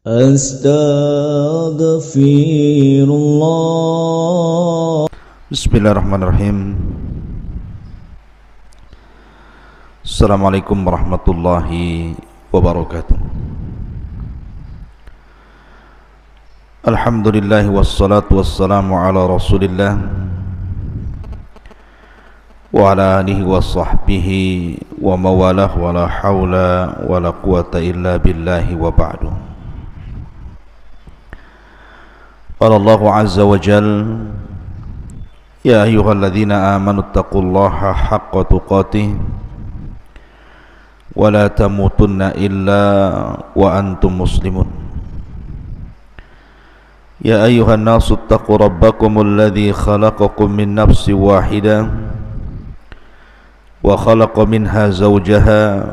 Astaghfirullah. Bismillahirrahmanirrahim. Assalamualaikum warahmatullahi wabarakatuh. Alhamdulillah wassalatu wassalamu ala rasulillah wa ala alihi wa sahbihi wa mawalah wa la hawla wa la quwata illa billahi wa ba'du. Qala Allahu azza wa jal, ya ayyuhalladzina amanu taqullaha haqqa tuqatih wa la tamutunna illa wa antum muslimun. Ya ayyuhan nasu taqu rabbakumul ladzi khalaqakum min nafsin wahidah wa khalaqa minha zawjaha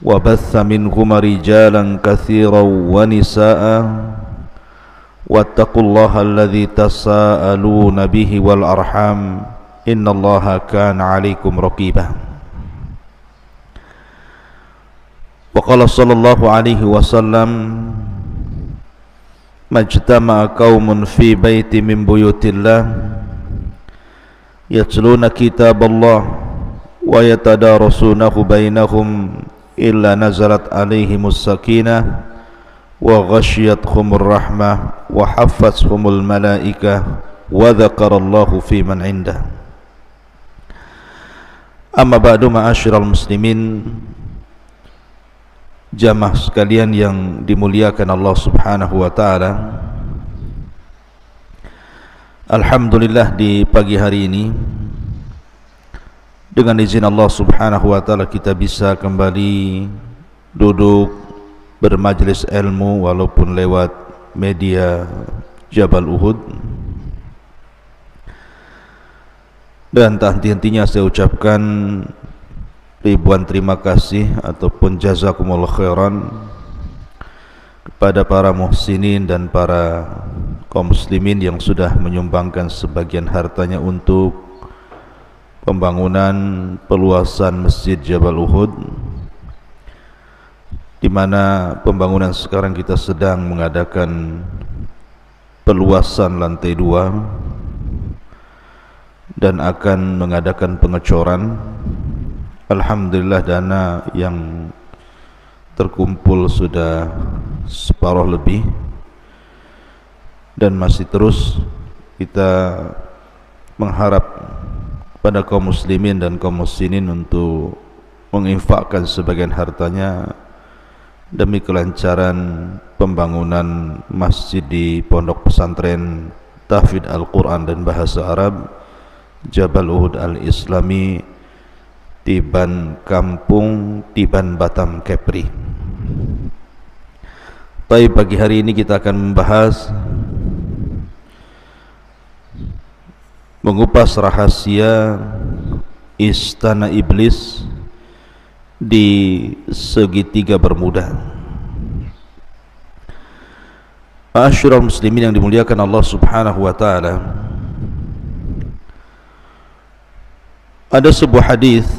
wa batha minhuma rijalan katsiran wa nisaa'a wattaqullaha alladzi tasaaluna bihi wal arham innallaha kana 'alaikum raqiba. Wa qala sallallahu alaihi wasallam, majtama'a qaumun fi baiti min buyutillah yatluna kitaballah wa yatadarasunahu bainahum illa nazalat alaihimus sakinah wa ghasyiyatuhumur rahmah wa haffathumul malaikah wa dzakarallahu fi man indah. Amma ba'du, ma'asyiral muslimin, jamaah sekalian yang dimuliakan Allah subhanahu wa ta'ala. Alhamdulillah, di pagi hari ini dengan izin Allah subhanahu wa ta'ala kita bisa kembali duduk bermajlis ilmu walaupun lewat media Jabal Uhud. Dan tak henti-hentinya saya ucapkan ribuan terima kasih ataupun jazakumullah khairan kepada para muhsinin dan para kaum muslimin yang sudah menyumbangkan sebagian hartanya untuk pembangunan peluasan Masjid Jabal Uhud, di mana pembangunan sekarang kita sedang mengadakan peluasan lantai 2 dan akan mengadakan pengecoran. Alhamdulillah, dana yang terkumpul sudah separuh lebih dan masih terus kita mengharap pada kaum muslimin dan kaum muslimin untuk menginfakkan sebagian hartanya demi kelancaran pembangunan masjid di Pondok Pesantren Tahfidz Al-Quran dan Bahasa Arab Jabal Uhud Al-Islami, Tiban Kampung, Tiban Batam, Kepri. Baik, pagi hari ini kita akan membahas, mengupas rahasia Istana Iblis di segitiga Bermuda. Ma'asyiral muslimin yang dimuliakan Allah subhanahu wa ta'ala, ada sebuah hadis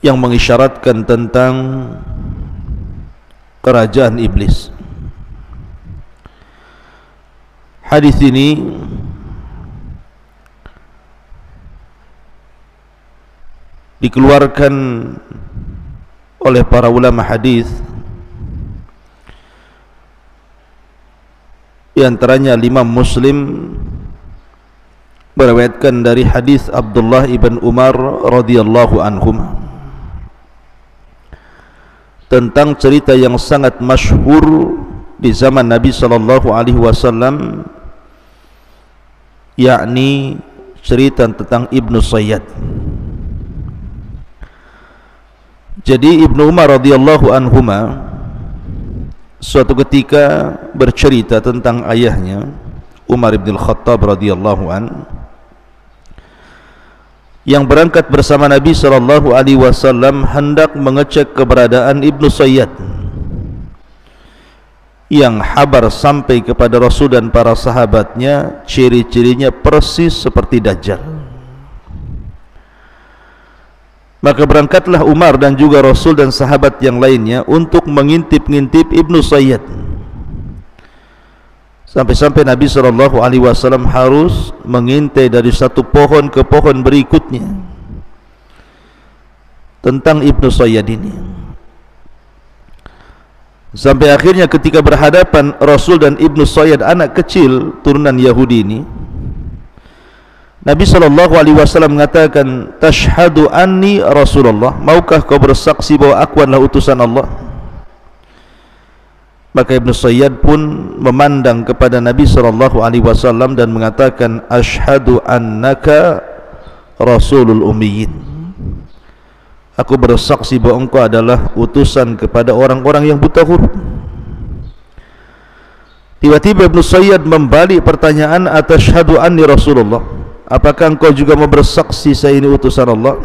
yang mengisyaratkan tentang kerajaan iblis. Hadis ini dikeluarkan oleh para ulama hadis, di antaranya Imam Muslim meriwayatkan dari hadis Abdullah ibn Umar radhiyallahu anhum tentang cerita yang sangat masyhur di zaman Nabi sallallahu alaihi wasallam, yakni cerita tentang Ibnu Sayyad. Jadi Ibnu Umar radhiyallahu anhuma suatu ketika bercerita tentang ayahnya Umar bin Khattab radhiyallahu an, yang berangkat bersama Nabi sallallahu alaihi wasallam hendak mengecek keberadaan Ibnu Sayyad, yang habar sampai kepada Rasul dan para sahabatnya, ciri-cirinya persis seperti Dajjal. Maka berangkatlah Umar dan juga Rasul dan sahabat yang lainnya untuk mengintip-ngintip Ibnu Sayyad. Sampai-sampai Nabi SAW harus mengintai dari satu pohon ke pohon berikutnya tentang Ibnu Sayyad ini. Sampai akhirnya ketika berhadapan Rasul dan Ibnu Sayyad, anak kecil turunan Yahudi ini, Nabi SAW mengatakan, "Tashhadu anni Rasulullah, maukah kau bersaksi bahwa aku adalah utusan Allah?" Maka Ibnu Sayyad pun memandang kepada Nabi SAW dan mengatakan, "Ashhadu annaka Rasulul Ummiyin." Aku bersaksi bahwa engkau adalah utusan kepada orang-orang yang buta huruf. Tiba-tiba Ibnu Sayyad membalik pertanyaan, "Atashhadu anni Rasulullah?" Apakah engkau juga mau bersaksi saya ini utusan Allah?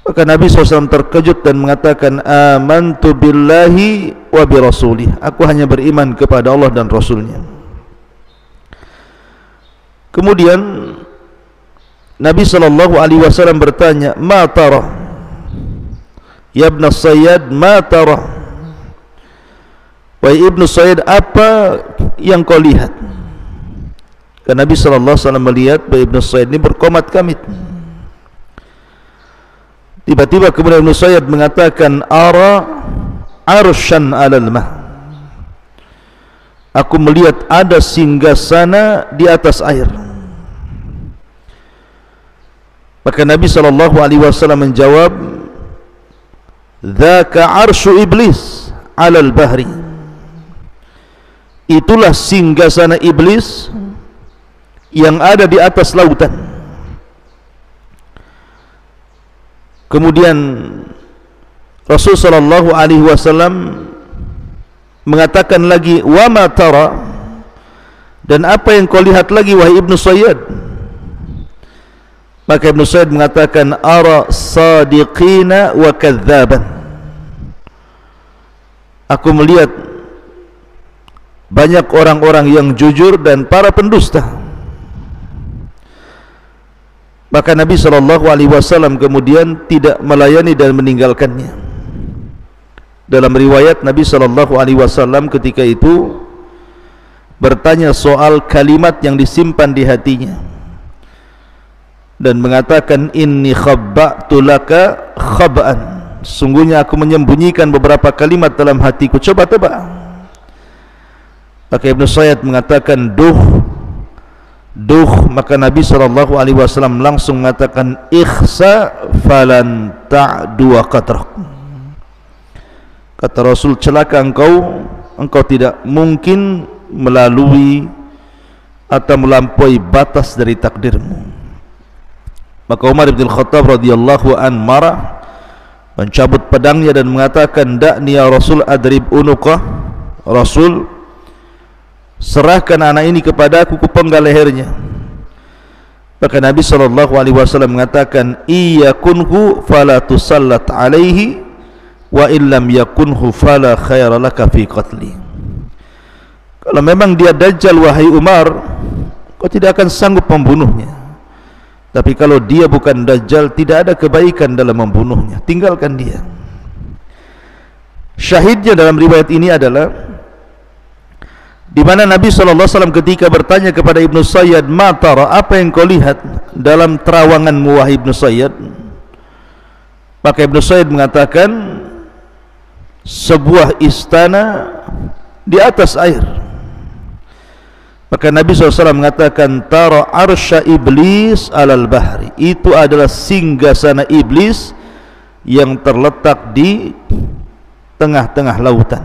Maka Nabi SAW terkejut dan mengatakan, "Amantu billahi wa bi rasulih." Aku hanya beriman kepada Allah dan Rasulnya. Kemudian Nabi SAW bertanya, "Ma tara? Ya Ibn Sayyad, ma tara?" Wahai Ibnu Sayyad, apa yang kau lihat? Karena Nabi SAW melihat bahwa Ibnu Sayyad ini berkomat kamit. Tiba-tiba kemudian Ibnu Sayyad mengatakan, "Ara arsyan 'alal ma." Aku melihat ada singgasana di atas air. Maka Nabi SAW menjawab, "Dzaka arsyu iblis 'alal bahri." Itulah singgasana iblis yang ada di atas lautan. Kemudian Rasul SAW mengatakan lagi, "Wa ma tara?" Dan apa yang kau lihat lagi wahai Ibnu Sayyad? Maka Ibnu Sayyad mengatakan, "Ara sadiqina wa kadzaban." Aku melihat banyak orang-orang yang jujur dan para pendusta. Maka Nabi SAW kemudian tidak melayani dan meninggalkannya. Dalam riwayat Nabi SAW ketika itu bertanya soal kalimat yang disimpan di hatinya dan mengatakan, "Inni khabba'tu laka khab'an." Sungguhnya aku menyembunyikan beberapa kalimat dalam hatiku, coba tebak. Maka Ibnu Sayyad mengatakan, "Duh." Maka Nabi SAW langsung mengatakan, "Ikhsa falan ta'du qatrak." Kata Rasul, celaka engkau tidak mungkin melalui atau melampaui batas dari takdirmu. Maka Umar bin Khattab radhiyallahu an marah, mencabut pedangnya dan mengatakan, "Da'ni ya Rasul adrib unuqah." Rasul, serahkan anak ini kepada aku, kupenggal lehernya. Maka Nabi SAW mengatakan, "Iyakunhu fala tusallat alaihi wa illam yakunhu fala khaira laka fi qatli." Kalau memang dia dajjal wahai Umar, kau tidak akan sanggup membunuhnya. Tapi kalau dia bukan dajjal, tidak ada kebaikan dalam membunuhnya, tinggalkan dia. Syahidnya dalam riwayat ini adalah di mana Nabi SAW ketika bertanya kepada Ibnu Sayyad, "Ma tara?" Apa yang kau lihat dalam terawanganmu wahai Ibnu Sayyad? Maka Ibnu Sayyad mengatakan, sebuah istana di atas air. Maka Nabi SAW mengatakan, "Tara arsya iblis alal bahri." Itu adalah singgasana iblis yang terletak di tengah-tengah lautan.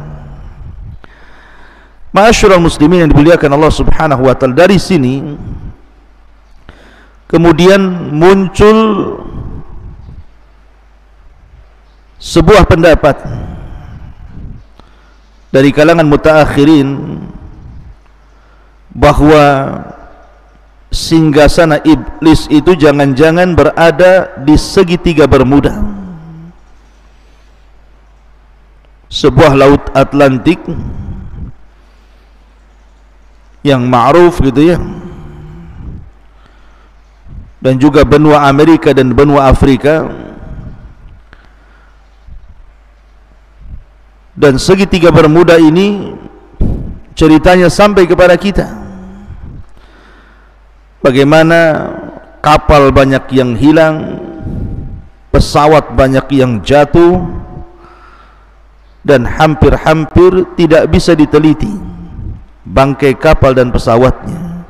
Ma'asyiral muslimin yang dimuliakan Allah Subhanahu wa taala, dari sini kemudian muncul sebuah pendapat dari kalangan mutaakhirin bahwa singgasana iblis itu jangan-jangan berada di segitiga Bermuda, sebuah laut Atlantik yang ma'ruf gitu ya, dan juga benua Amerika dan benua Afrika, dan segitiga Bermuda ini ceritanya sampai kepada kita bagaimana kapal banyak yang hilang, pesawat banyak yang jatuh, dan hampir-hampir tidak bisa diteliti bangkai kapal dan pesawatnya,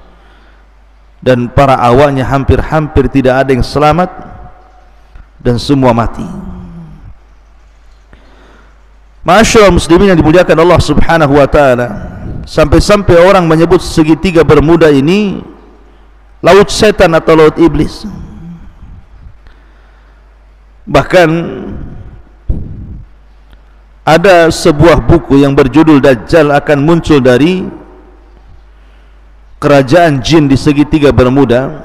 dan para awaknya hampir-hampir tidak ada yang selamat dan semua mati. Ma'asyiral muslimin yang dimuliakan Allah Subhanahu wa taala, sampai-sampai orang menyebut segitiga Bermuda ini laut setan atau laut iblis. Bahkan ada sebuah buku yang berjudul Dajjal akan muncul dari kerajaan jin di segitiga Bermuda,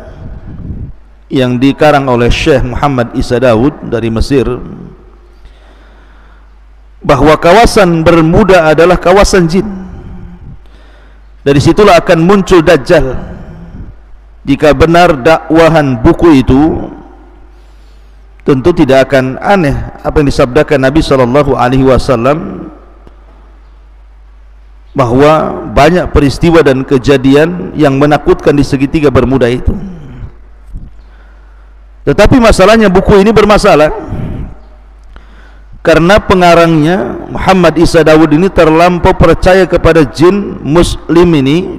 yang dikarang oleh Syekh Muhammad Isa Daud dari Mesir, bahwa kawasan Bermuda adalah kawasan jin. Dari situlah akan muncul Dajjal. Jika benar dakwahan buku itu, tentu tidak akan aneh apa yang disabdakan Nabi SAW, bahwa banyak peristiwa dan kejadian yang menakutkan di segitiga Bermuda itu. Tetapi masalahnya buku ini bermasalah karena pengarangnya Muhammad Isa Daud ini terlampau percaya kepada jin muslim ini,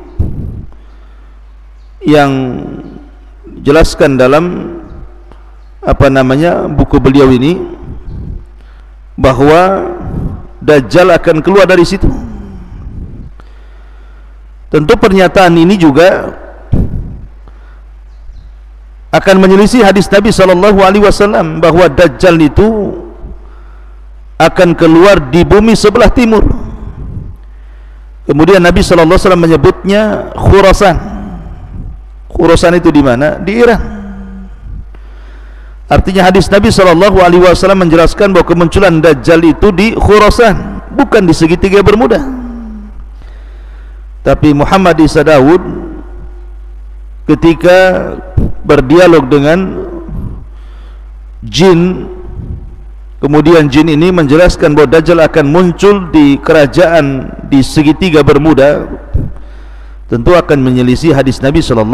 yang jelaskan dalam buku beliau ini bahwa Dajjal akan keluar dari situ. Tentu pernyataan ini juga akan menyelisih hadis Nabi SAW bahwa Dajjal itu akan keluar di bumi sebelah timur. Kemudian Nabi SAW menyebutnya Khurasan. Khurasan itu di mana? Di Iran. Artinya hadis Nabi SAW menjelaskan bahwa kemunculan Dajjal itu di Khurasan, bukan di segitiga Bermuda. Tapi Muhammad Isa Daud ketika berdialog dengan jin, kemudian jin ini menjelaskan bahwa Dajjal akan muncul di kerajaan di segitiga Bermuda, tentu akan menyelisih hadis Nabi SAW.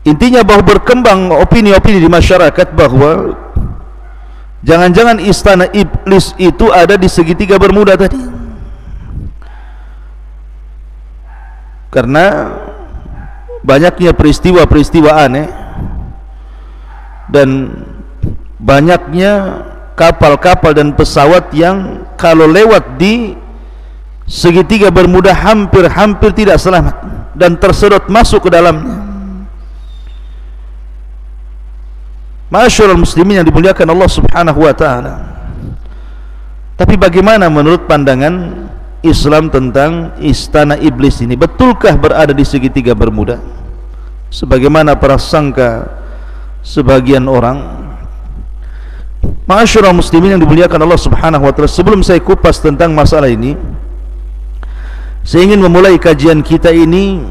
Intinya bahwa berkembang opini-opini di masyarakat bahwa jangan-jangan istana iblis itu ada di segitiga Bermuda tadi, karena banyaknya peristiwa-peristiwa aneh dan banyaknya kapal-kapal dan pesawat yang kalau lewat di segitiga Bermuda hampir-hampir tidak selamat dan tersedot masuk ke dalamnya. Ma'asyiral muslimin yang dimuliakan Allah Subhanahu wa taala. Tapi bagaimana menurut pandangan Islam tentang istana iblis ini? Betulkah berada di segitiga Bermuda sebagaimana prasangka sebagian orang? Ma'asyiral muslimin yang dimuliakan Allah Subhanahu wa taala, sebelum saya kupas tentang masalah ini, saya ingin memulai kajian kita ini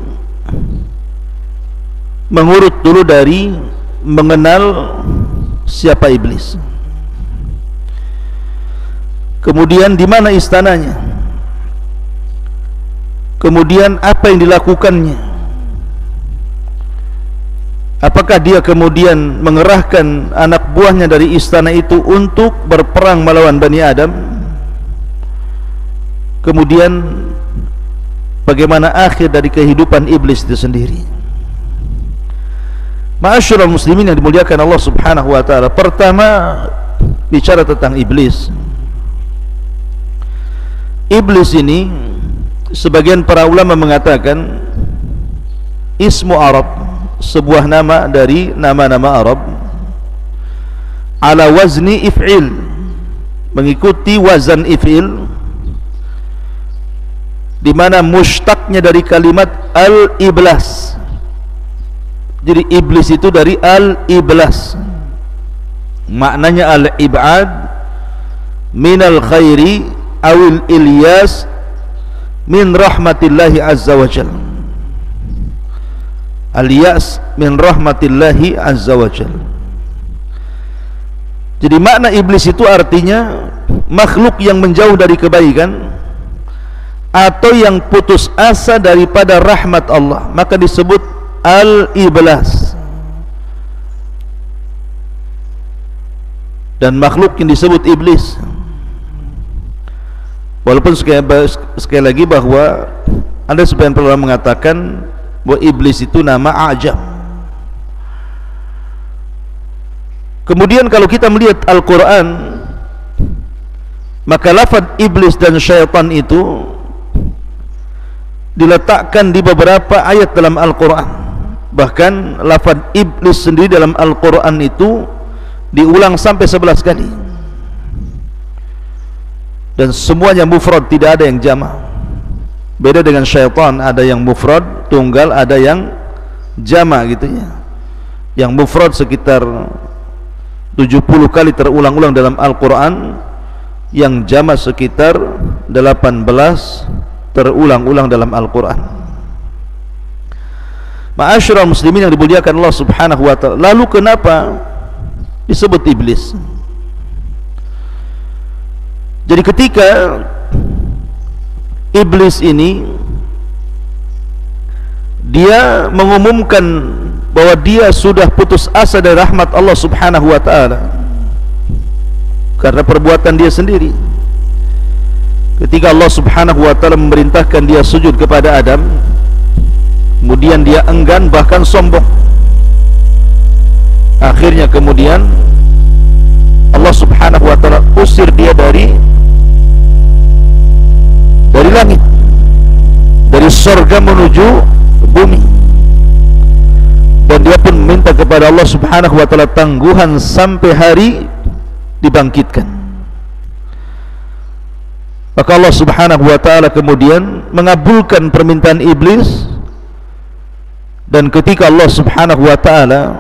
mengurut dulu dari mengenal siapa iblis, kemudian di mana istananya, kemudian apa yang dilakukannya, apakah dia kemudian mengerahkan anak buahnya dari istana itu untuk berperang melawan Bani Adam, kemudian bagaimana akhir dari kehidupan iblis itu sendiri. Ma'asyiral muslimin yang dimuliakan Allah Subhanahu wa taala, pertama bicara tentang iblis. Iblis ini sebagian para ulama mengatakan ismu Arab, sebuah nama dari nama-nama Arab, ala wazni if'il, mengikuti wazan if'il, di mana mushtaqnya dari kalimat al-iblas. Jadi iblis itu dari al-iblas, maknanya al-ibad minal khairi awil ilyas min rahmatillahi azza wa jalla. al-ya's min rahmatillahi azza wa jalla. Jadi makna iblis itu artinya makhluk yang menjauh dari kebaikan atau yang putus asa daripada rahmat Allah, maka disebut al-iblas. Dan makhluk yang disebut iblis, walaupun sekali lagi bahwa ada sebagian ulama mengatakan bahwa iblis itu nama ajam. Kemudian kalau kita melihat Al-Quran, maka lafaz iblis dan syaitan itu diletakkan di beberapa ayat dalam Al-Quran. Bahkan lafaz iblis sendiri dalam Al-Quran itu diulang sampai 11 kali, dan semuanya mufrad, tidak ada yang jamak. Beda dengan syaitan, ada yang mufrad tunggal, ada yang jamak gitu ya. Yang mufrad sekitar 70 kali terulang-ulang dalam Al-Quran, yang jamak sekitar 18 terulang-ulang dalam Al-Quran. Ma'asyiral muslimin yang dimuliakan Allah subhanahu wa ta'ala, lalu kenapa disebut iblis? Jadi ketika iblis ini dia mengumumkan bahwa dia sudah putus asa dari rahmat Allah subhanahu wa ta'ala karena perbuatan dia sendiri, ketika Allah subhanahu wa ta'ala memerintahkan dia sujud kepada Adam, kemudian dia enggan bahkan sombong. Akhirnya kemudian Allah subhanahu wa ta'ala usir dia dari langit, dari surga menuju bumi, dan dia pun meminta kepada Allah subhanahu wa ta'ala tangguhan sampai hari dibangkitkan. Maka Allah subhanahu wa ta'ala kemudian mengabulkan permintaan iblis, dan ketika Allah subhanahu wa ta'ala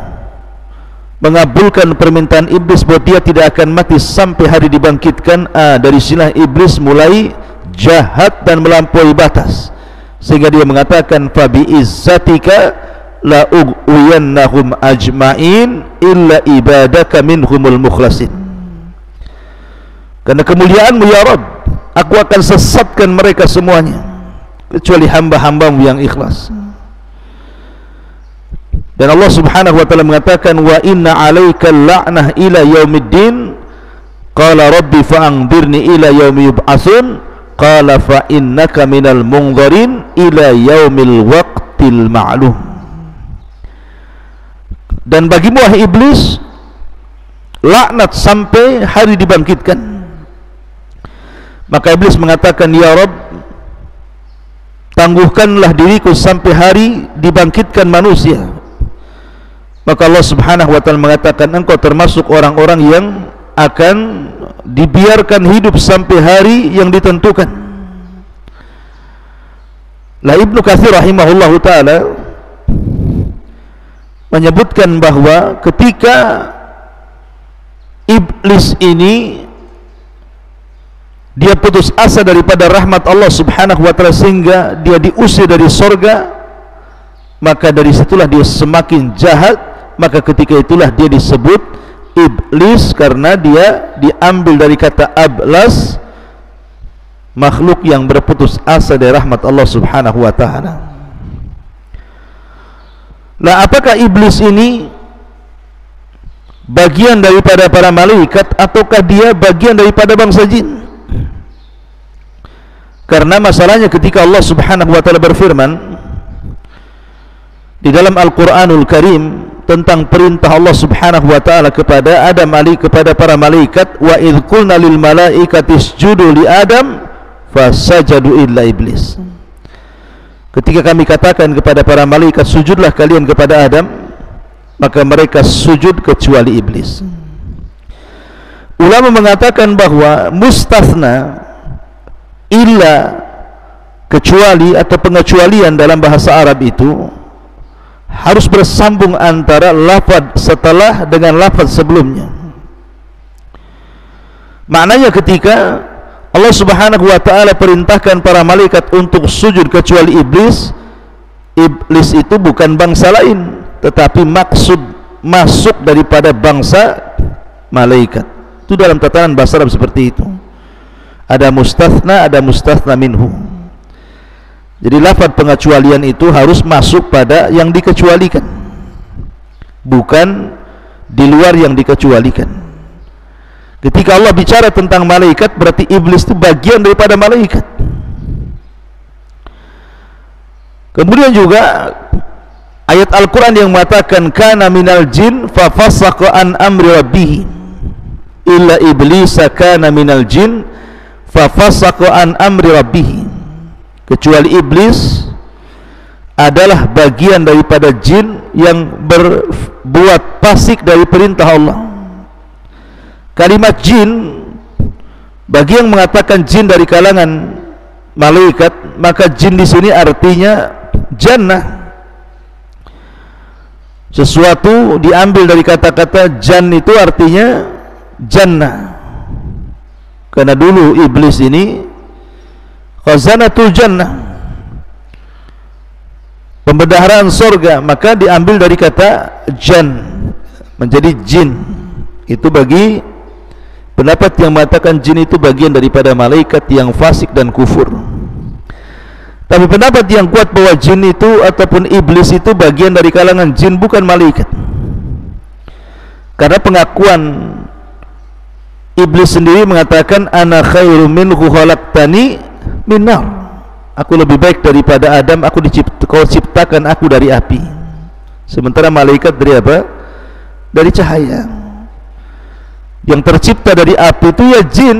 mengabulkan permintaan iblis bahwa dia tidak akan mati sampai hari dibangkitkan, dari sinilah iblis mulai jahat dan melampaui batas, sehingga dia mengatakan fa bi izzatika la ughwiyannahum ajmain illa ibadaka minhumul mukhlasin. Karena kemuliaanmu ya Rabb, aku akan sesatkan mereka semuanya kecuali hamba-hambamu yang ikhlas. Dan Allah subhanahu wa ta'ala mengatakan wa inna alaika la'nah ila yaumiddin qala rabbi fa'anzirni ila yaumi yub'atsun qala fa innaka minal munzirin ila yaumil waqtil ma'lum. Dan bagimu wahai iblis laknat sampai hari dibangkitkan. Maka iblis mengatakan, ya Rabb, tangguhkanlah diriku sampai hari dibangkitkan manusia. Maka Allah subhanahu wa ta'ala mengatakan, engkau termasuk orang-orang yang akan dibiarkan hidup sampai hari yang ditentukan. Lah Ibnu Katsir rahimahullahu ta'ala menyebutkan bahwa ketika iblis ini dia putus asa daripada rahmat Allah subhanahu wa ta'ala sehingga dia diusir dari surga, maka dari situlah dia semakin jahat. Maka ketika itulah dia disebut iblis, karena dia diambil dari kata ablas, makhluk yang berputus asa dari rahmat Allah subhanahu wa ta'ala. Nah, apakah iblis ini bagian daripada para malaikat ataukah dia bagian daripada bangsa jin? Karena masalahnya ketika Allah subhanahu wa ta'ala berfirman di dalam Al-Quranul Karim tentang perintah Allah subhanahu wa ta'ala kepada Adam kepada para malaikat, wa idh qulna lil malaikati isjudu li Adam fasajadu illa iblis. Ketika kami katakan kepada para malaikat sujudlah kalian kepada Adam, maka mereka sujud kecuali iblis. Ulama mengatakan bahwa mustathna, illa, kecuali atau pengecualian dalam bahasa Arab itu harus bersambung antara lafaz setelah dengan lafaz sebelumnya. Maknanya ketika Allah subhanahu wa ta'ala perintahkan para malaikat untuk sujud kecuali iblis, iblis itu bukan bangsa lain, tetapi maksud masuk daripada bangsa malaikat. Itu dalam tatanan bahasa Arab seperti itu. Ada mustathna, ada mustathna minhu. Jadi lafaz pengecualian itu harus masuk pada yang dikecualikan, bukan di luar yang dikecualikan. Ketika Allah bicara tentang malaikat, berarti iblis itu bagian daripada malaikat. Kemudian juga ayat Al-Quran yang mengatakan kana minal jin fa fasaqa an amri rabbih illa iblisa kana minal jin fa fasaqa an amri rabbih. Kecuali iblis adalah bagian daripada jin yang berbuat fasik dari perintah Allah. Kalimat jin, bagi yang mengatakan jin dari kalangan malaikat, maka jin di sini artinya jannah. Sesuatu diambil dari kata-kata jan, itu artinya jannah. Karena dulu iblis ini khazanatul jannah, pembendaharaan surga, maka diambil dari kata jan menjadi jin. Itu bagi pendapat yang mengatakan jin itu bagian daripada malaikat yang fasik dan kufur. Tapi pendapat yang kuat bahwa jin itu ataupun iblis itu bagian dari kalangan jin, bukan malaikat. Karena pengakuan iblis sendiri mengatakan ana khairu minhu khalaqtani min nar. Aku lebih baik daripada Adam, kau ciptakan aku dari api. Sementara malaikat dari apa? Dari cahaya. Yang tercipta dari api itu ya jin.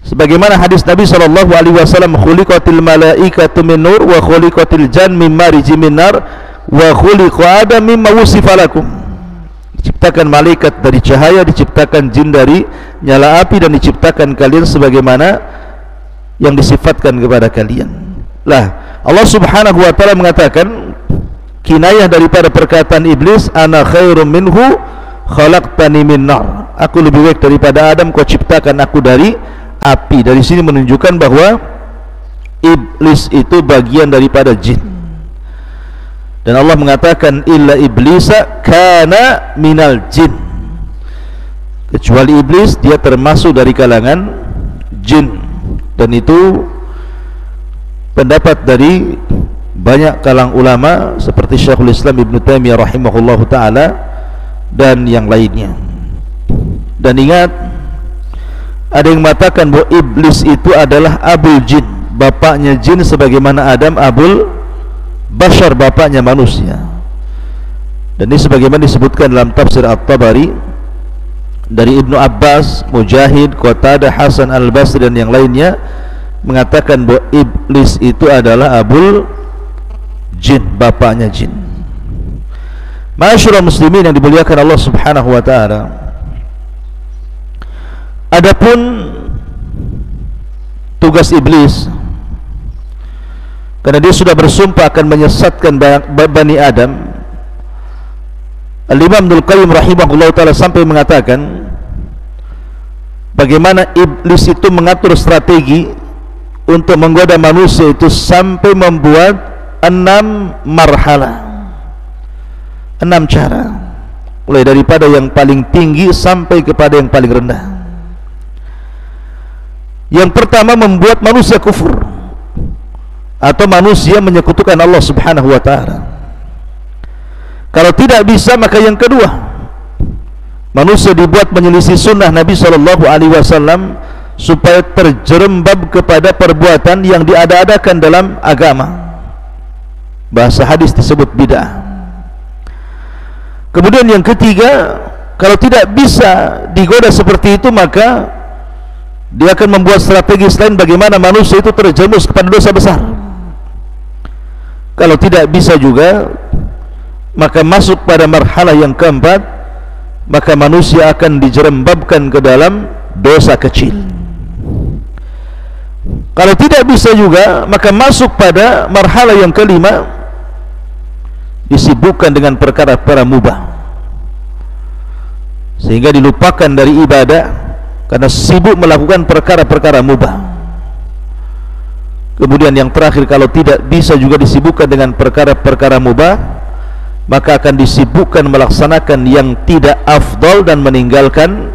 Sebagaimana hadis Nabi SAW, khuliqatil malaikatu min nur wa khuliqatil jan min mariji min nar wa khuliqa adam mimma wusifa lakum. Diciptakan malaikat dari cahaya, diciptakan jin dari nyala api, dan diciptakan kalian sebagaimana yang disifatkan kepada kalian. Lah, Allah Subhanahu wa taala mengatakan kinayah daripada perkataan iblis, ana khairum minhu khalaqtani min nar. Aku lebih baik daripada Adam, kau ciptakan aku dari api. Dari sini menunjukkan bahwa iblis itu bagian daripada jin. Dan Allah mengatakan illa iblisa kana minal jin. Kecuali iblis, dia termasuk dari kalangan jin. Dan itu pendapat dari banyak kalangan ulama seperti Syekhul Islam Ibn Taimiyah rahimahullahu ta'ala dan yang lainnya. Dan ingat, ada yang mengatakan bahwa iblis itu adalah abul jin, bapaknya jin, sebagaimana Adam abul bashar, bapaknya manusia. Dan ini sebagaimana disebutkan dalam tafsir At-Tabari dari Ibnu Abbas, Mujahid, Qatadah, Hasan Al-Basri dan yang lainnya mengatakan bahwa iblis itu adalah abul jin, bapaknya jin. Ma'asyiral muslimin yang dimuliakan Allah Subhanahu wa taala, adapun tugas iblis, karena dia sudah bersumpah akan menyesatkan Bani Adam, Al-Imam Ibnul Qayyim rahimahullah ta'ala sampai mengatakan bagaimana iblis itu mengatur strategi untuk menggoda manusia itu sampai membuat 6 marhalah, 6 cara, mulai daripada yang paling tinggi sampai kepada yang paling rendah. Yang pertama, membuat manusia kufur atau manusia menyekutukan Allah Subhanahu wa ta'ala. Kalau tidak bisa, maka yang kedua, manusia dibuat menyelisih sunnah Nabi SAW supaya terjerembab kepada perbuatan yang diada-adakan dalam agama. Bahasa hadis disebut bid'ah. Kemudian yang ketiga, kalau tidak bisa digoda seperti itu, maka dia akan membuat strategi selain bagaimana manusia itu terjerumus kepada dosa besar. Kalau tidak bisa juga, maka masuk pada marhalah yang keempat, maka manusia akan dijerembabkan ke dalam dosa kecil. Kalau tidak bisa juga, maka masuk pada marhalah yang kelima, disibukkan dengan perkara-perkara mubah, sehingga dilupakan dari ibadah karena sibuk melakukan perkara-perkara mubah. Kemudian yang terakhir, kalau tidak bisa juga disibukkan dengan perkara-perkara mubah, maka akan disibukkan melaksanakan yang tidak afdal dan meninggalkan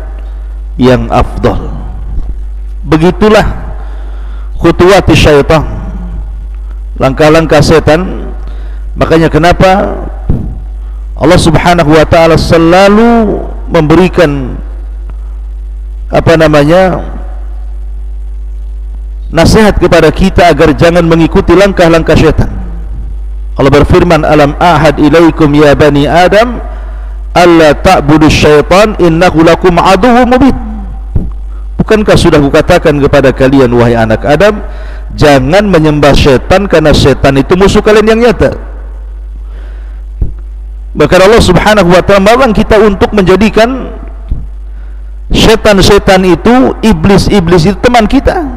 yang afdal. Begitulah khutuwati syaitan, langkah-langkah setan. Makanya kenapa Allah Subhanahu wa ta'ala selalu memberikan nasihat kepada kita agar jangan mengikuti langkah-langkah syaitan. Allah berfirman, alam ahad ilaikum ya bani adam alla ta'budu syaitan innahu lakum aduwwum mubin. Bukankah sudah kukatakan kepada kalian wahai anak Adam, jangan menyembah syaitan karena syaitan itu musuh kalian yang nyata. Maka Allah Subhanahu wa ta'ala melarang kita untuk menjadikan syaitan-syaitan itu, iblis-iblis itu teman kita.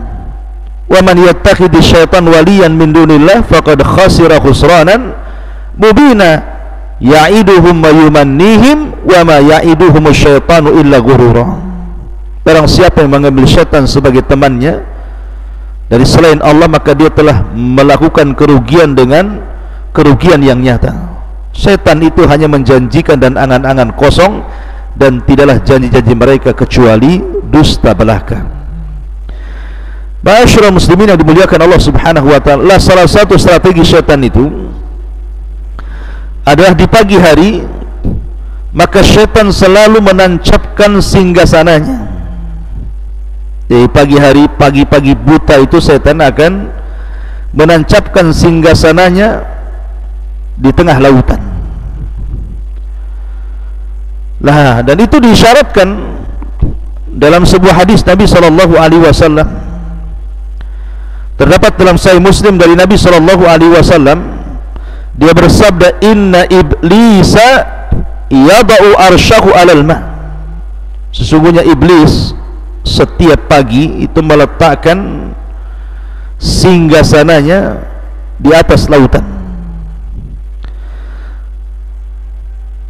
Wa man yattakhidhi syaitan waliyan min dunillah faqad khasira khusranan mubina ya'iduhum wa yumannihim wa ma ya'iduhum syaitanu illa ghurura. Barang siapa yang mengambil syaitan sebagai temannya dari selain Allah, maka dia telah melakukan kerugian dengan kerugian yang nyata. Syaitan itu hanya menjanjikan dan angan-angan kosong, dan tidaklah janji-janji mereka kecuali dusta belaka. Ma'asyiral muslimin yang dimuliakan Allah Subhanahu wa ta'ala, salah satu strategi syaitan itu adalah di pagi hari, maka syaitan selalu menancapkan singgasananya. Di pagi hari, pagi-pagi buta itu syaitan akan menancapkan singgasananya di tengah lautan. Lah, dan itu diisyaratkan dalam sebuah hadis Nabi SAW. Terdapat dalam Sahih Muslim dari Nabi SAW, dia bersabda, inna iblisa yada'u arsyahu alal ma. Sesungguhnya iblis setiap pagi itu meletakkan singgasananya di atas lautan,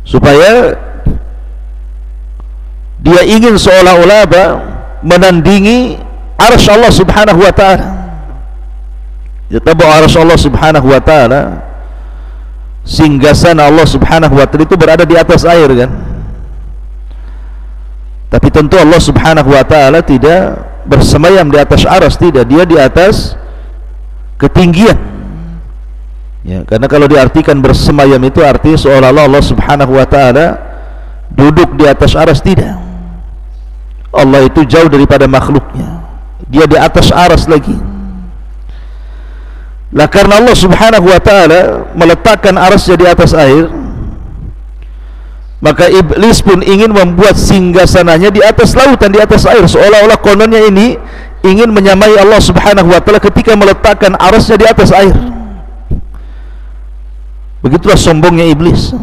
supaya dia ingin seolah-olah menandingi arsy Allah Subhanahu wa ta'ala. Ya, tahu arsy Allah Subhanahu wa ta'ala, singgasana Allah Subhanahu wa ta'ala itu berada di atas air kan. Tapi tentu Allah Subhanahu wa ta'ala tidak bersemayam di atas arsy, tidak, dia di atas ketinggian. Ya, karena kalau diartikan bersemayam itu artinya seolah-olah Allah Subhanahu wa ta'ala duduk di atas arsy, tidak. Allah itu jauh daripada makhluknya, dia di atas arsy lagi. Lah karena Allah Subhanahu wa ta'ala meletakkan arsy di atas air, maka iblis pun ingin membuat singgasananya di atas lautan, di atas air, seolah-olah kononnya ini ingin menyamai Allah Subhanahu wa ta'ala ketika meletakkan arsy di atas air. Begitulah sombongnya iblis.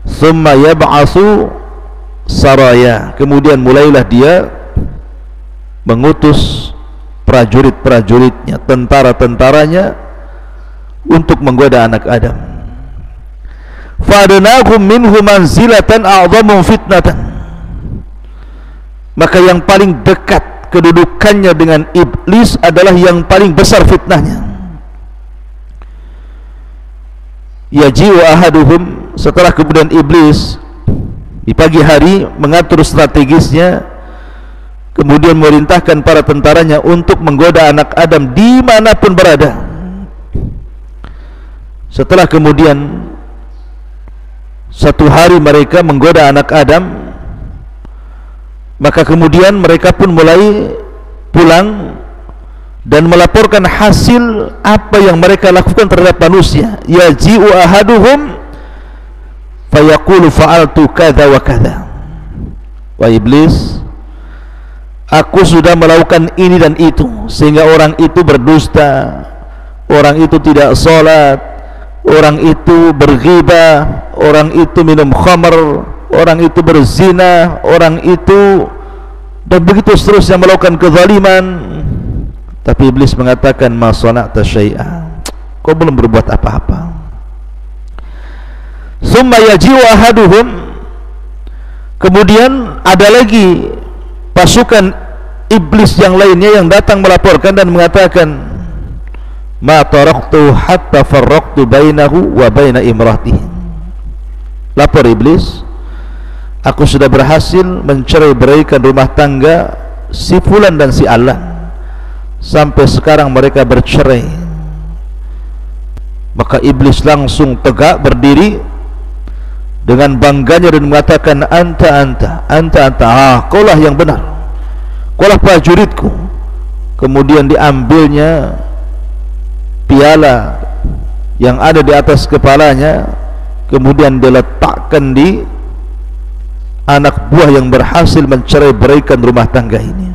Thumma yab'atsu saraya, kemudian mulailah dia mengutus prajurit-prajuritnya, tentara-tentaranya untuk menggoda anak Adam. Fa'adnahum minhu manzilatan a'dhamu fitnatan, maka yang paling dekat kedudukannya dengan iblis adalah yang paling besar fitnahnya. Yaji'u ahaduhum, setelah kemudian iblis di pagi hari mengatur strategisnya, kemudian merintahkan para tentaranya untuk menggoda anak Adam dimanapun berada. Setelah kemudian satu hari mereka menggoda anak Adam, maka kemudian mereka pun mulai pulang dan melaporkan hasil apa yang mereka lakukan terhadap manusia. Yaji'u ahaduhum fayaqulu fa'altu kadza wa kadza. Wah iblis, aku sudah melakukan ini dan itu, sehingga orang itu berdusta, orang itu tidak sholat, orang itu berghibah, orang itu minum khamar, orang itu berzina, orang itu, dan begitu seterusnya melakukan kezaliman. Tapi iblis mengatakan, ma sana'ta syai'a, kau belum berbuat apa-apa. Summa yaji'u ahaduhum, kemudian ada lagi pasukan iblis yang lainnya yang datang melaporkan dan mengatakan, ma taraktu hatta farraqtu bainahu wa baina imratihi. Lapor iblis, aku sudah berhasil mencerai-beraikan rumah tangga si fulan dan si alan, sampai sekarang mereka bercerai. Maka iblis langsung tegak berdiri dengan bangganya dan mengatakan, anta, kaulah yang benar, kaulah prajuritku. Kemudian diambilnya piala yang ada di atas kepalanya, kemudian diletakkan di anak buah yang berhasil mencerai-beraikan rumah tangga ini.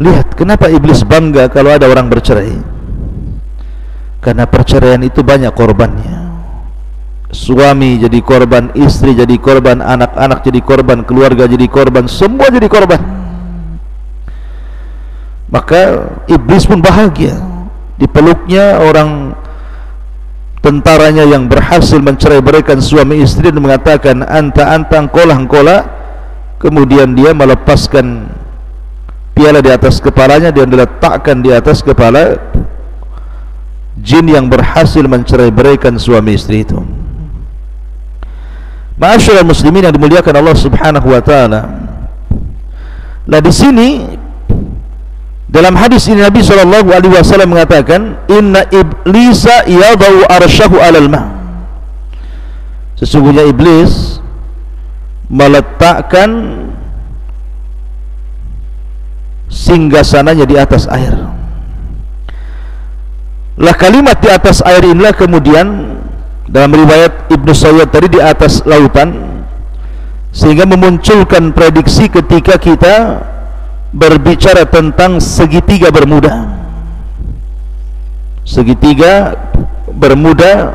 Lihat kenapa iblis bangga kalau ada orang bercerai. Karena perceraian itu banyak korbannya. Suami jadi korban, istri jadi korban, anak-anak jadi korban, keluarga jadi korban, semua jadi korban. Maka iblis pun bahagia, dipeluknya orang tentaranya yang berhasil mencerai-beraikan suami istri dan mengatakan, anta, engkolah. Kemudian dia melepaskan piala di atas kepalanya dan diletakkan di atas kepala jin yang berhasil mencerai-beraikan suami istri itu. Ma'asyiral muslimin yang dimuliakan Allah Subhanahu wa taala. Nah, di sini dalam hadis ini Nabi sallallahu alaihi wasallam mengatakan, inna iblisa yadau arsyahu 'alal ma'. Sesungguhnya iblis meletakkan singgasananya di atas air. Lah kalimat di atas air inilah kemudian dalam riwayat Ibnu Sayyid tadi di atas lautan, sehingga memunculkan prediksi ketika kita berbicara tentang segitiga Bermuda. Segitiga Bermuda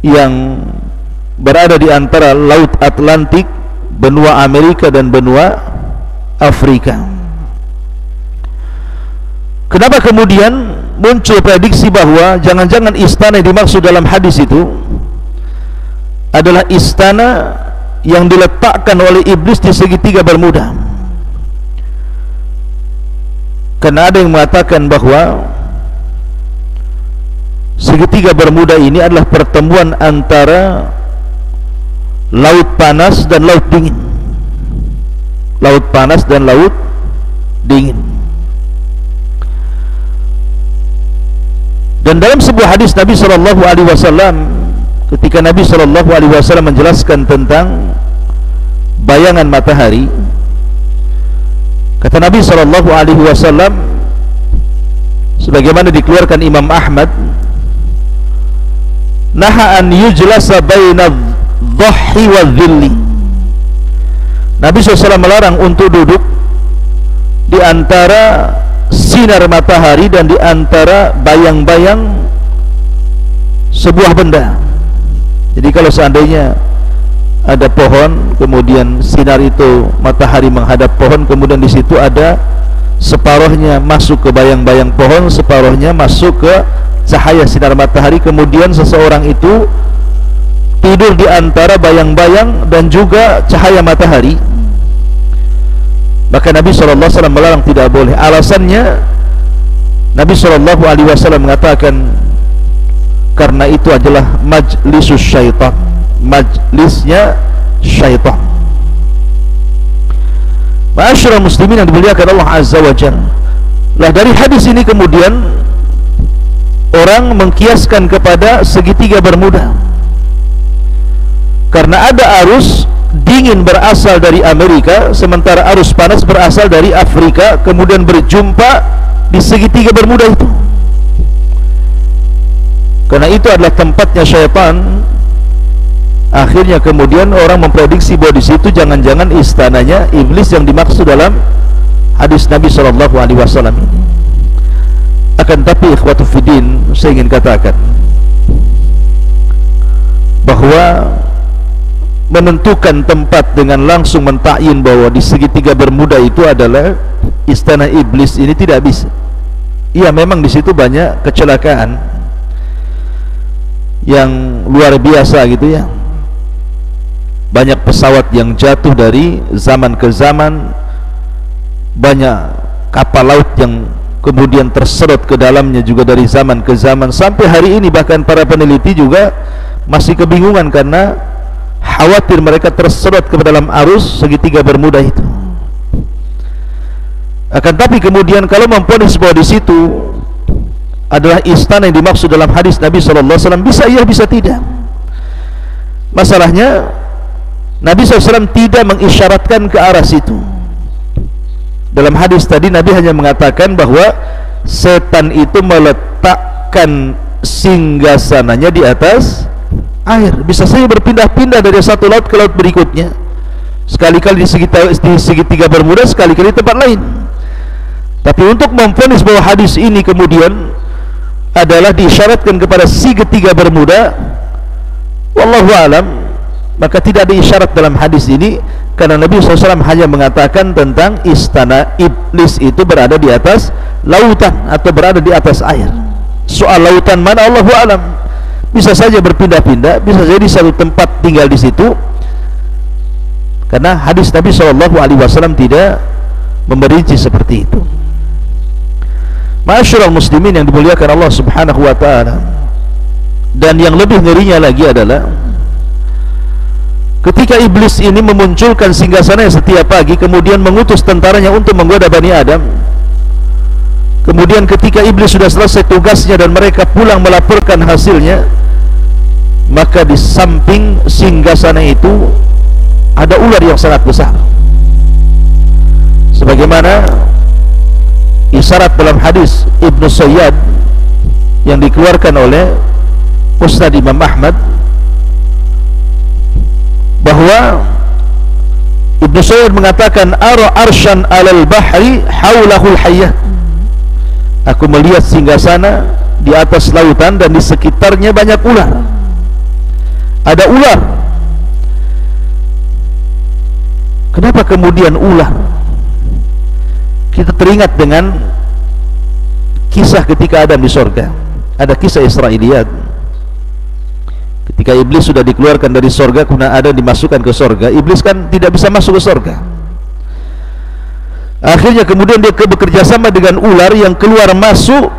yang berada di antara Laut Atlantik, benua Amerika dan benua Afrika. Kenapa kemudian muncul prediksi bahwa jangan-jangan istana yang dimaksud dalam hadis itu adalah istana yang diletakkan oleh iblis di segitiga Bermuda? Karena ada yang mengatakan bahwa segitiga Bermuda ini adalah pertemuan antara laut panas dan laut dingin. Laut panas dan laut dingin. Dan dalam sebuah hadis Nabi sallallahu alaihi wasallam, ketika Nabi sallallahu alaihi wasallam menjelaskan tentang bayangan matahari, kata Nabi sallallahu alaihi wasallam sebagaimana dikeluarkan Imam Ahmad, naha an yujlasa baina adh-dhahi wadh-dhilli. Nabi SAW melarang untuk duduk di antara sinar matahari dan di antara bayang-bayang sebuah benda. Jadi kalau seandainya ada pohon, kemudian sinar itu matahari menghadap pohon, kemudian di situ ada separuhnya masuk ke bayang-bayang pohon, separuhnya masuk ke cahaya sinar matahari, kemudian seseorang itu tidur di antara bayang-bayang dan juga cahaya matahari, maka Nabi SAW melarang, tidak boleh. Alasannya Nabi SAW mengatakan karena itu adalah majlisus syaitan, majlisnya syaitan. Ma'asyiral muslimin yang dimuliakan Allah Azza wa Jalla. Lah dari hadis ini kemudian orang mengkiaskan kepada segitiga Bermuda, karena ada arus dingin berasal dari Amerika, sementara arus panas berasal dari Afrika, kemudian berjumpa di segitiga Bermuda itu. Karena itu adalah tempatnya syaitan. Akhirnya kemudian orang memprediksi bahwa di situ jangan-jangan istananya iblis yang dimaksud dalam hadis Nabi SAW ini. Akan tapi ikhwatu fiddin, saya ingin katakan bahwa menentukan tempat dengan langsung mentakyin bahwa di segitiga Bermuda itu adalah istana iblis ini tidak bisa. Iya, memang di situ banyak kecelakaan yang luar biasa gitu ya. Banyak pesawat yang jatuh dari zaman ke zaman, banyak kapal laut yang kemudian terserot ke dalamnya juga dari zaman ke zaman sampai hari ini. Bahkan para peneliti juga masih kebingungan karena khawatir mereka terserot ke dalam arus segitiga Bermuda itu. Akan tapi kemudian kalau memponis bahwa di situ adalah istana yang dimaksud dalam hadis Nabi SAW, bisa iya bisa tidak. Masalahnya Nabi SAW tidak mengisyaratkan ke arah situ. Dalam hadis tadi Nabi hanya mengatakan bahwa setan itu meletakkan singgasananya di atas air. Bisa saja berpindah-pindah dari satu laut ke laut berikutnya, sekali-kali di segitiga Bermuda, sekali-kali di tempat lain. Tapi untuk memvonis bahwa hadis ini kemudian adalah diisyaratkan kepada segitiga Bermuda, wallahu alam, maka tidak ada isyarat dalam hadis ini, karena Nabi SAW hanya mengatakan tentang istana iblis itu berada di atas lautan atau berada di atas air. Soal lautan mana, Allahu alam, bisa saja berpindah-pindah, bisa saja di satu tempat tinggal di situ, karena hadis Nabi SAW tidak memperinci seperti itu. Ma'asyiral muslimin yang dimuliakan Allah Subhanahu wa ta'ala. Dan yang lebih ngerinya lagi adalah ketika iblis ini memunculkan singgasananya setiap pagi, kemudian mengutus tentaranya untuk menggoda Bani Adam. Kemudian ketika iblis sudah selesai tugasnya dan mereka pulang melaporkan hasilnya, maka di samping singgasana itu ada ular yang sangat besar, sebagaimana isyarat dalam hadis Ibnu Sayyad yang dikeluarkan oleh Ustaz Imam Ahmad, bahwa Ibnu Sayyad mengatakan ara arsyan alal bahri haulahul hayyah, aku melihat singgasana di atas lautan dan di sekitarnya banyak ular. Ada ular. Kenapa kemudian ular? Kita teringat dengan kisah ketika Adam di sorga. Ada kisah Israiliyat. Ketika iblis sudah dikeluarkan dari sorga, kemudian Adam dimasukkan ke sorga. Iblis kan tidak bisa masuk ke sorga. Akhirnya kemudian dia bekerja sama dengan ular yang keluar masuk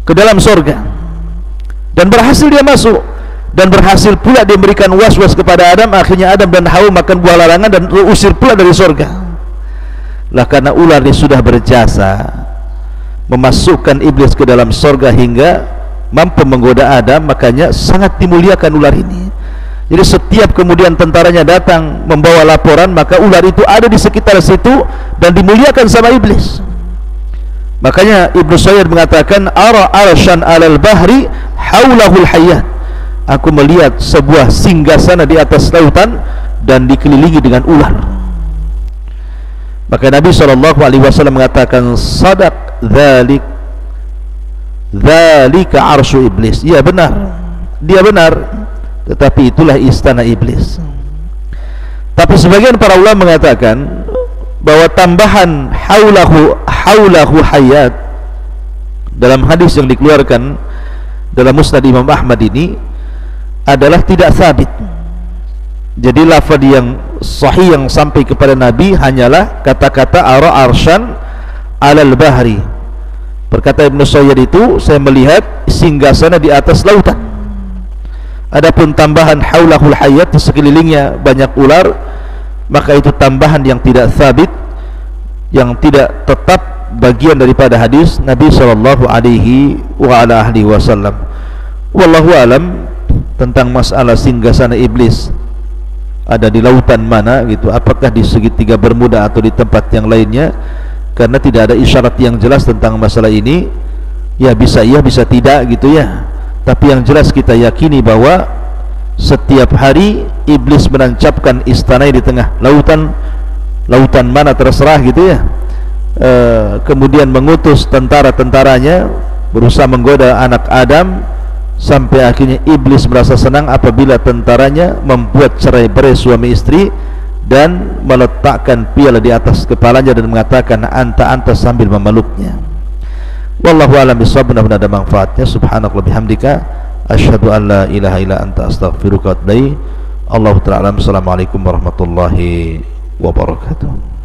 ke dalam sorga, dan berhasil dia masuk, dan berhasil pula dia memberikan was-was kepada Adam. Akhirnya Adam dan Hawa makan buah larangan dan usir pula dari sorga. Lah karena ular ini sudah berjasa memasukkan iblis ke dalam sorga hingga mampu menggoda Adam, makanya sangat dimuliakan ular ini. Jadi setiap kemudian tentaranya datang membawa laporan, maka ular itu ada di sekitar situ dan dimuliakan sama iblis. Makanya Ibnu Sayyid mengatakan ara arsyan alal bahri haulahul hayyat, aku melihat sebuah singgasana di atas lautan dan dikelilingi dengan ular. Maka Nabi SAW mengatakan sadaq dzalik, dzalika arsyu iblis. Ya benar, dia benar, tetapi itulah istana iblis. Tapi sebagian para ulama mengatakan bahwa tambahan haulahu hayat dalam hadis yang dikeluarkan dalam Musnad Imam Ahmad ini adalah tidak sabit. Jadi lafaz yang sahih yang sampai kepada Nabi hanyalah kata-kata ara arsyan alal bahri. Berkata Ibnu Sayyid itu, saya melihat singgasana di atas lautan. Adapun tambahan haulahul hayat, di sekelilingnya banyak ular, maka itu tambahan yang tidak sabit, yang tidak tetap bagian daripada hadis Nabi sallallahu alaihi wasallam. Wallahu alam tentang masalah singgasana iblis ada di lautan mana gitu, apakah di segitiga Bermuda atau di tempat yang lainnya, karena tidak ada isyarat yang jelas tentang masalah ini. Ya bisa iya bisa tidak gitu ya. Tapi yang jelas kita yakini bahwa setiap hari iblis menancapkan istana di tengah lautan, lautan mana terserah gitu ya. Kemudian mengutus tentara-tentaranya berusaha menggoda anak Adam, sampai akhirnya iblis merasa senang apabila tentaranya membuat cerai-berai suami istri dan meletakkan piala di atas kepalanya dan mengatakan anta sambil memeluknya. Wallahu a'lam bishawab. Mudah-mudahan ada manfaatnya. Subhanakallah bihamdika asyhadu an la ilaha illa anta astaghfiruka wa atubu ilaik. Allahu ta'ala. Assalamualaikum warahmatullahi wabarakatuh.